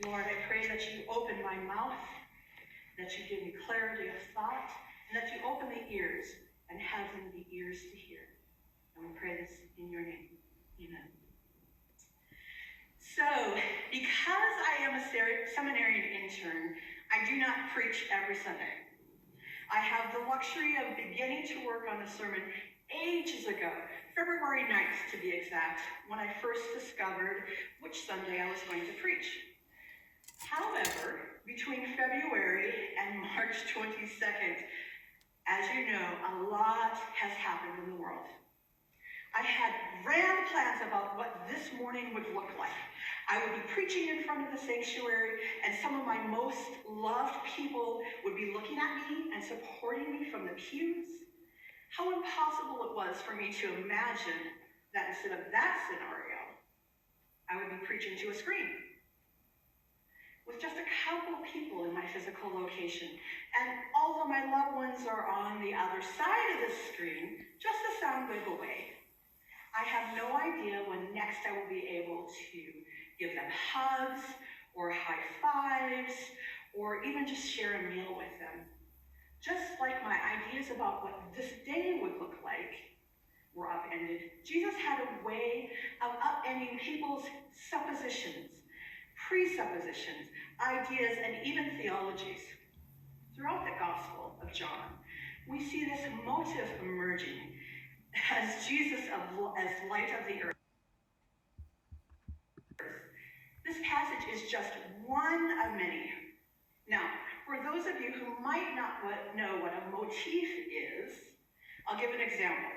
Lord, I pray that you open my mouth, that you give me clarity of thought, and that you open the ears and have them be ears to hear. And we pray this in your name. Amen. So, because I am a seminarian intern, I do not preach every Sunday. I have the luxury of beginning to work on a sermon ages ago, February 9th to be exact, when I first discovered which Sunday I was going to preach. However, between February and March 22nd, as you know, a lot has happened in the world. I had grand plans about what this morning would look like. I would be preaching in front of the sanctuary, and some of my most loved people would be looking at me and supporting me from the pews. How impossible it was for me to imagine that instead of that scenario, I would be preaching to a screen with just a couple of people in my physical location. And although my loved ones are on the other side of the screen, just a sound wave away, I have no idea when next I will be able to give them hugs or high fives or even just share a meal with them. Just like my ideas about what this day would look like were upended, Jesus had a way of upending people's suppositions, presuppositions, ideas, and even theologies. Throughout the Gospel of John, we see this motive emerging as Jesus as light of the earth. This passage is just one of many. Now, for those of you who might not know what a motif is, I'll give an example.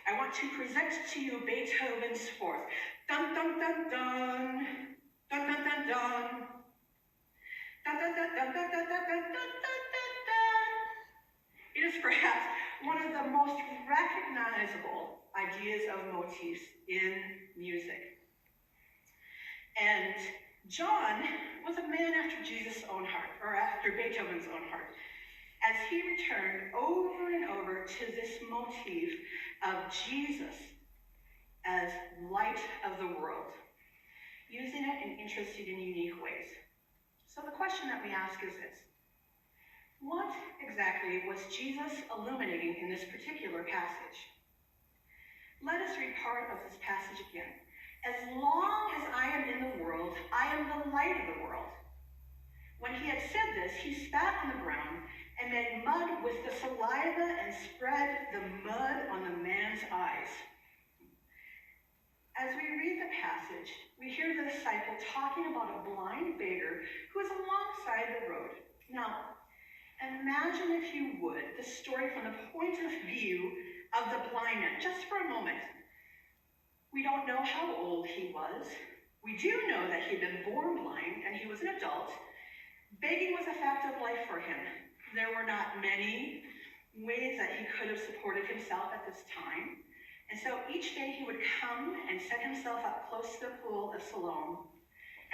I want to present to you Beethoven's Fourth. Dun dun dun dun. Dun dun dun dun. Dun dun dun dun dun dun dun dun dun dun. It is perhaps one of the most recognizable ideas of motifs in music. And John was a man after Jesus' own heart, or after Beethoven's own heart, as he returned over and over to this motif of Jesus as light of the world, using it in interesting and unique ways. So the question that we ask is this: what exactly was Jesus illuminating in this particular passage? Let us read part of this passage again. As long as I am in the world, I am the light of the world. When he had said this, he spat on the ground and made mud with the saliva and spread the mud on the man's eyes. As we read the passage, we hear the disciple talking about a blind beggar who is alongside the road. Now, imagine, if you would, the story from the point of view of the blind man, just for a moment. We don't know how old he was. We do know that he'd been born blind and he was an adult. Begging was a fact of life for him. There were not many ways that he could have supported himself at this time. And so each day he would come and set himself up close to the pool of Siloam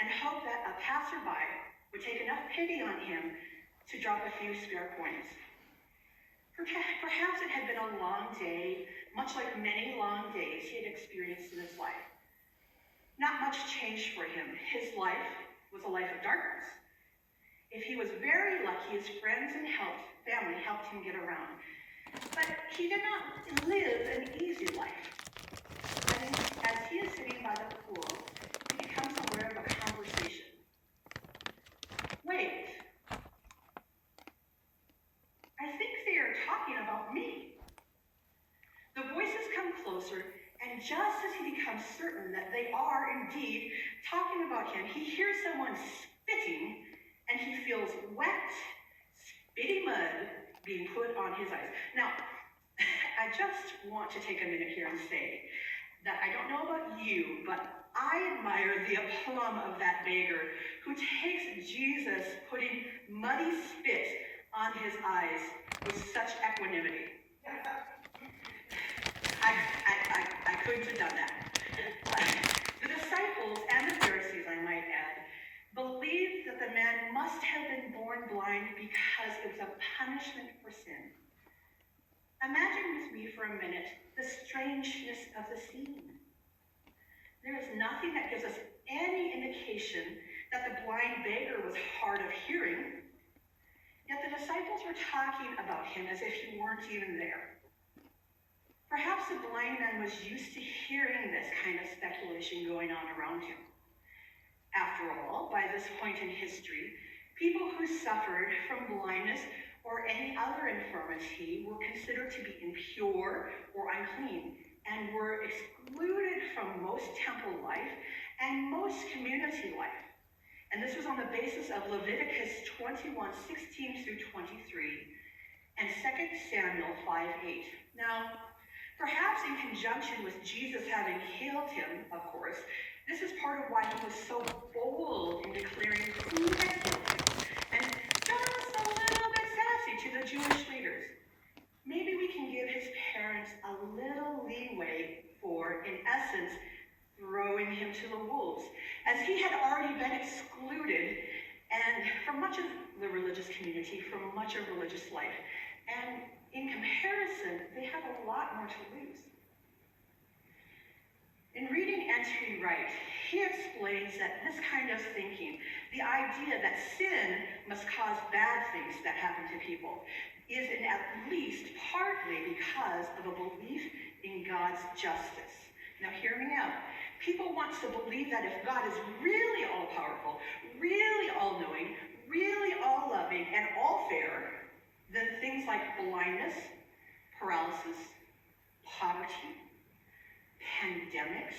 and hope that a passerby would take enough pity on him to drop a few spare coins. Perhaps it had been a long day, much like many long days he had experienced in his life. Not much changed for him. His life was a life of darkness. If he was very lucky, his friends and family helped him get around. But he did not live an easy life. As he is sitting by the pool, he becomes aware of a conversation. Wait. I think they are talking about me. The voices come closer, and just as he becomes certain that they are indeed talking about him, he hears someone spitting, and he feels wet, spitty mud being put on his eyes. Now, I just want to take a minute here and say that I don't know about you, but I admire the aplomb of that beggar who takes Jesus putting muddy spit on his eyes with such equanimity. I couldn't have done that. The disciples and the Pharisees, I might add, believed that the man must have been born blind because it was a punishment for sin. Imagine with me for a minute the strangeness of the scene. There is nothing that gives us any indication that the blind beggar was hard of hearing, yet the disciples were talking about him as if he weren't even there. Perhaps the blind man was used to hearing this kind of speculation going on around him. After all, by this point in history, people who suffered from blindness or any other infirmity were considered to be impure or unclean and were excluded from most temple life and most community life. And this was on the basis of Leviticus 21:16 through 23 and 2 Samuel 5:8. Now, perhaps in conjunction with Jesus having healed him, of course, this is part of why he was so bold in declaring who had healed him, and just a little bit sassy to the Jewish leaders. Maybe we can give his parents a little leeway for, in essence, throwing him to the wolves, as he had already been excluded and from much of the religious community, from much of religious life. And in comparison, they have a lot more to lose. In reading N.T. Wright, he explains that this kind of thinking, the idea that sin must cause bad things that happen to people, is in at least partly because of a belief in God's justice. Now hear me out. People want to believe that if God is really all-powerful, really all-knowing, really all-loving, and all-fair, then things like blindness, paralysis, poverty, pandemics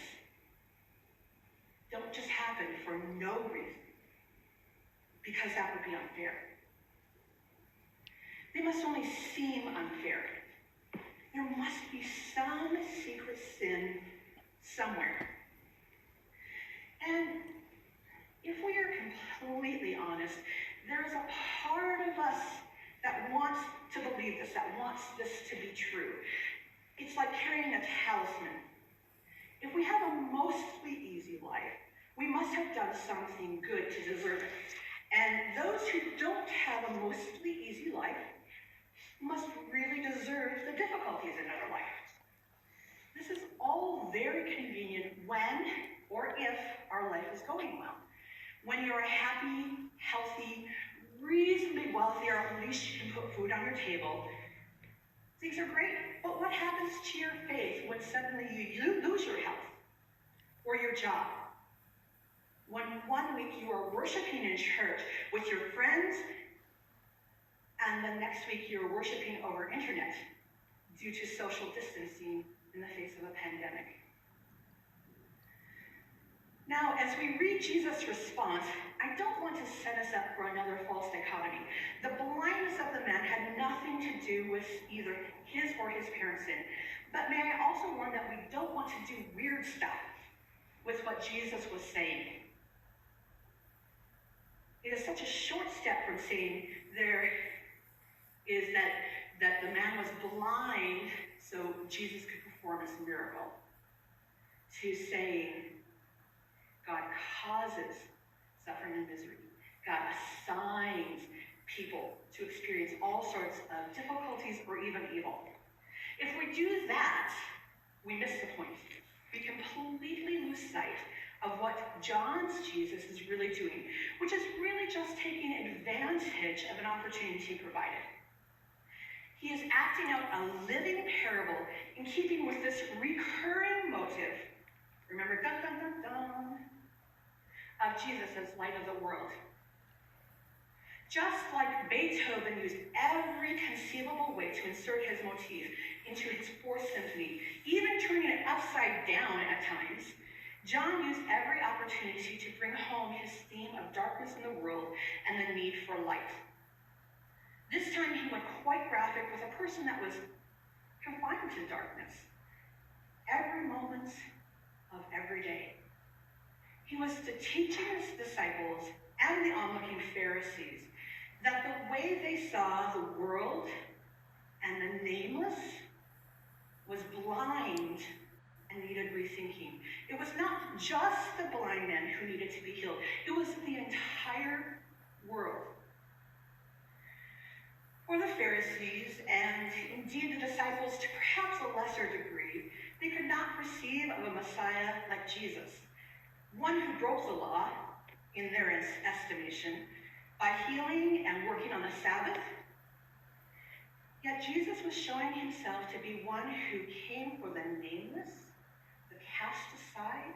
don't just happen for no reason, because that would be unfair. They must only seem unfair. There must be some secret sin somewhere. And if we are completely honest, there is a part of us that wants to believe this, that wants this to be true. It's like carrying a talisman. If we have a mostly easy life, we must have done something good to deserve it. And those who don't have a mostly easy life must really deserve the difficulties in their life. This is all very convenient when or if our life is going well. When you're happy, healthy, reasonably wealthy, or at least you can put food on your table, things are great. But what happens to your faith when suddenly you lose your health or your job? When 1 week you are worshiping in church with your friends, and the next week you're worshiping over internet due to social distancing in the face of a pandemic. Now, as we read Jesus' response, I don't want to set us up for another false dichotomy. The blindness of the man had nothing to do with either his or his parents' sin. But may I also warn that we don't want to do weird stuff with what Jesus was saying. It is such a short step from saying there is that the man was blind so Jesus could perform his miracle, to saying God causes suffering and misery. God assigns people to experience all sorts of difficulties or even evil. If we do that, we miss the point. We completely lose sight of what John's Jesus is really doing, which is really just taking advantage of an opportunity provided. He is acting out a living parable in keeping with this recurring motive. Remember, dun, dun, dun, dun, of Jesus as light of the world. Just like Beethoven used every conceivable way to insert his motif into his Fourth Symphony, even turning it upside down at times, John used every opportunity to bring home his theme of darkness in the world and the need for light. This time he went quite graphic with a person that was confined to darkness every moment of every day. He was teaching his disciples and the onlooking Pharisees that the way they saw the world and the nameless was blind and needed rethinking. It was not just the blind man who needed to be healed. It was the entire world. For the Pharisees, and indeed the disciples to perhaps a lesser degree, they could not perceive of a Messiah like Jesus, one who broke the law, in their estimation, by healing and working on the Sabbath. Yet Jesus was showing himself to be one who came for the nameless, the cast aside,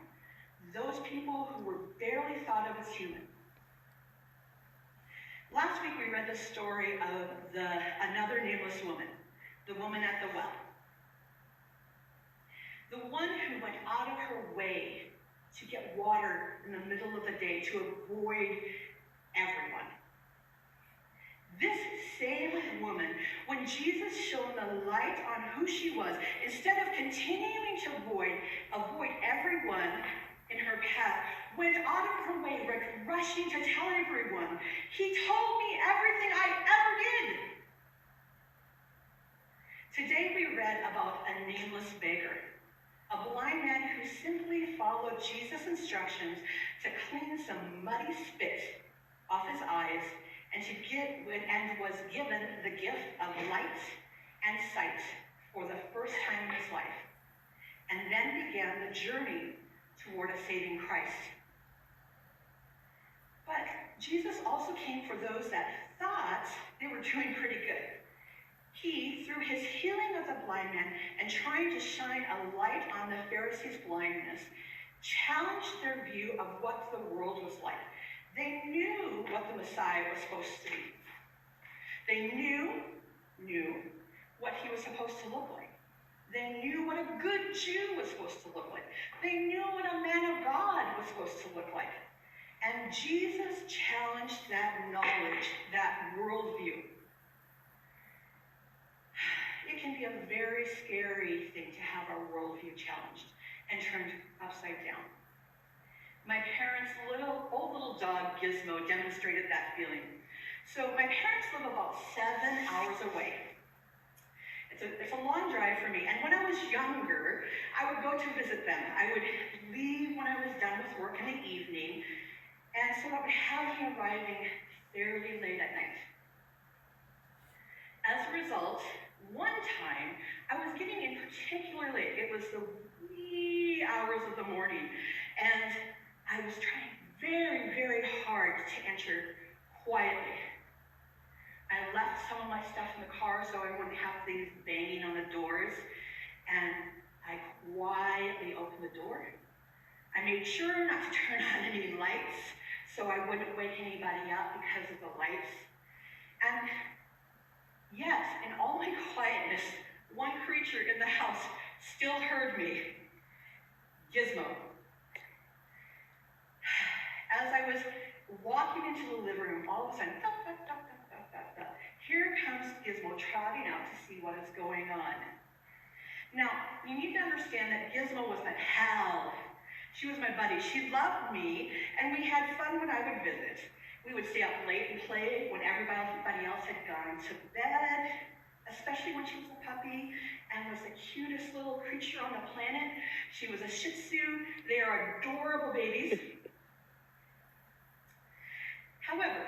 those people who were barely thought of as human. Last week we read the story of another nameless woman, the woman at the well. The one who went out of her way to get water in the middle of the day to avoid everyone. This same woman, when Jesus shone the light on who she was, instead of continuing to avoid everyone in her path, went out of her way, rushing to tell everyone, "He told me everything I ever did." Today we read about a nameless beggar, a blind man who simply followed Jesus' instructions to clean some muddy spit off his eyes and was given the gift of light and sight for the first time in his life, and then began the journey toward a saving Christ. But Jesus also came for those that thought they were doing pretty good. He, through his healing of the blind man and trying to shine a light on the Pharisees' blindness, challenged their view of what the world was like. They knew what the Messiah was supposed to be. They knew what he was supposed to look like. They knew what a good Jew was supposed to look like. They knew what a man of God was supposed to look like. And Jesus challenged that knowledge, that worldview. It can be a very scary thing to have our worldview challenged and turned upside down. My parents' old little dog, Gizmo, demonstrated that feeling. So my parents live about 7 hours away. It's a long drive for me. And when I was younger, I would go to visit them. I would leave when I was done with work in the evening. And so I would have him arriving fairly late at night. As a result, one time, I was getting in particular late. It was the wee hours of the morning. And I was trying very, very hard to enter quietly. I left some of my stuff in the car so I wouldn't have things banging on the doors. And I quietly opened the door. I made sure not to turn on any lights so I wouldn't wake anybody up because of the lights. And yet, in all my quietness, one creature in the house still heard me. Gizmo. As I was walking into the living room, all of a sudden, here comes Gizmo trotting out to see what is going on. Now, you need to understand that Gizmo was my pal. She was my buddy. She loved me, and we had fun when I would visit. We would stay up late and play when everybody else had gone to bed, especially when she was a puppy and was the cutest little creature on the planet. She was a Shih Tzu. They are adorable babies. However,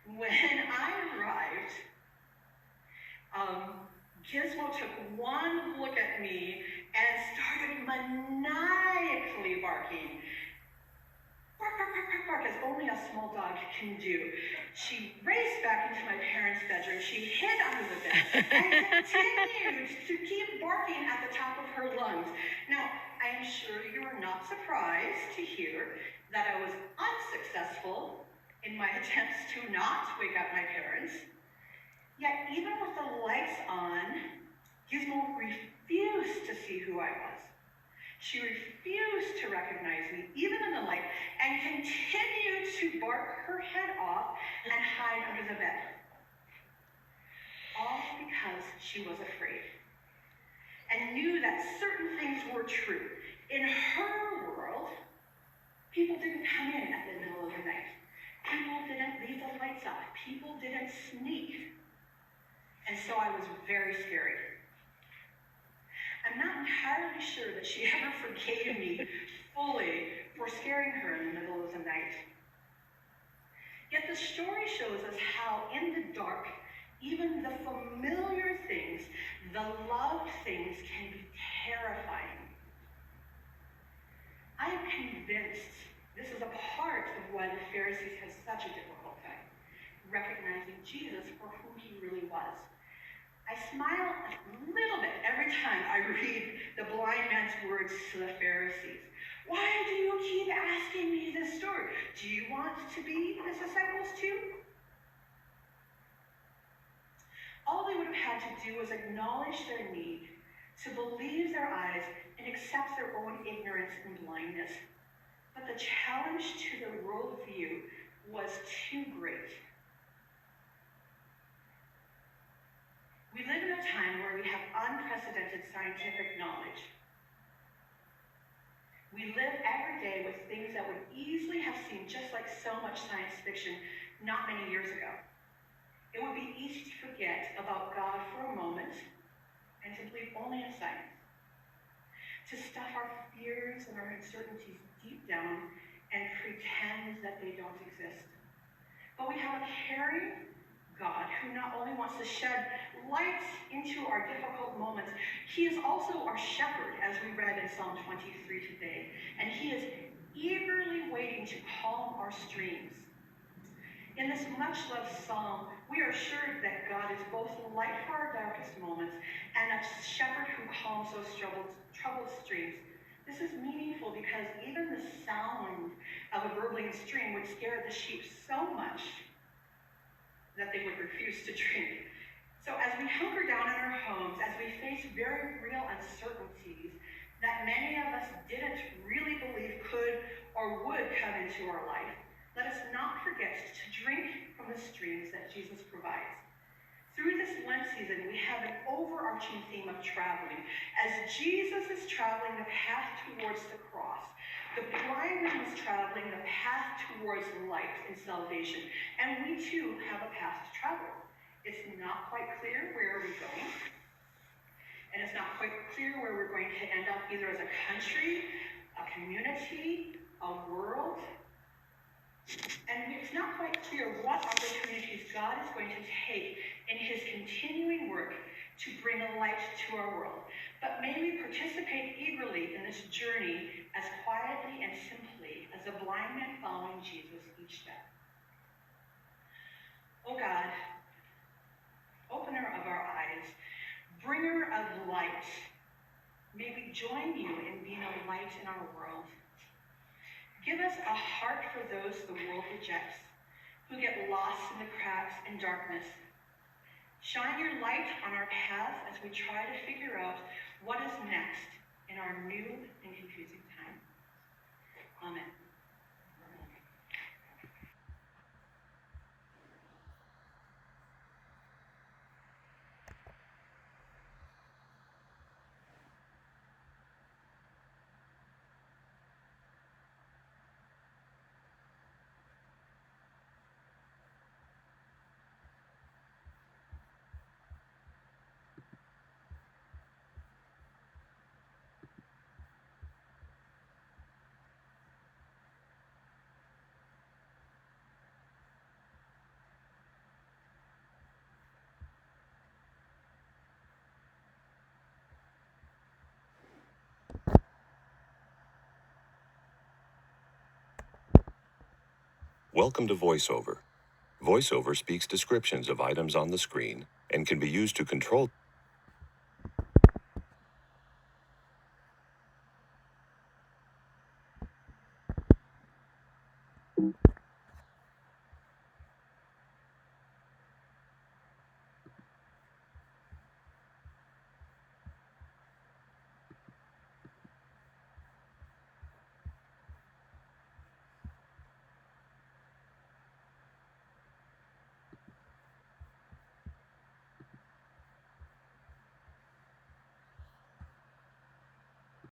when I arrived, Gizmo took one look at me and started maniacally barking. Bark, bark, bark, bark, bark, as only a small dog can do. She raced back into my parents' bedroom. She hid under the bed and continued to keep barking at the top of her lungs. Now, I am sure you are not surprised to hear that I was unsuccessful in my attempts to not wake up my parents. Yet, even with the lights on, Gizmo refused to see who I was. She refused to recognize me, even in the light, and continued to bark her head off and hide under the bed. All because she was afraid and knew that certain things were true. In her world, people didn't come in at the middle of the night. People didn't leave the lights off. People didn't sneak. And so I was very scary. I'm not entirely sure that she ever forgave me fully for scaring her in the middle of the night. Yet the story shows us how in the dark, even the familiar things, the loved things can be terrifying. I am convinced This is a part of why the Pharisees had such a difficult time recognizing Jesus for who he really was. I smile a little bit every time I read the blind man's words to the Pharisees. Why do you keep asking me this story? Do you want to be his disciples too? All they would have had to do was acknowledge their need, to believe their eyes, and accept their own ignorance and blindness. But the challenge to their worldview was too great. We live in a time where we have unprecedented scientific knowledge. We live every day with things that would easily have seemed just like so much science fiction not many years ago. It would be easy to forget about God for a moment and to believe only in science. To stuff our fears and our uncertainties deep down and pretend that they don't exist. But we have a caring God who not only wants to shed light into our difficult moments, he is also our shepherd, as we read in Psalm 23 today, and he is eagerly waiting to calm our streams. In this much-loved psalm, we are assured that God is both light for our darkest moments and a shepherd who calms those troubled streams. This is meaningful because even the sound of a burbling stream would scare the sheep so much that they would refuse to drink. So as we hunker down in our homes, as we face very real uncertainties that many of us didn't really believe could or would come into our life, let us not forget to drink from the streams that Jesus provides. Through this Lent season, we have an overarching theme of traveling. As Jesus is traveling the path towards the cross, the blind man is traveling the path towards light and salvation. And we too have a path to travel. It's not quite clear where we're going. And it's not quite clear where we're going to end up, either as a country, a community, a world. And it's not quite clear what opportunities God is going to take in his continuing work to bring a light to our world. But may we participate eagerly in this journey as quietly and simply as a blind man following Jesus each step. Oh God, opener of our eyes, bringer of light, may we join you in being a light in our world. Give us a heart for those the world rejects, who get lost in the cracks and darkness. Shine your light on our paths as we try to figure out what is next in our new and confusing time. Amen. Welcome to VoiceOver. VoiceOver speaks descriptions of items on the screen and can be used to control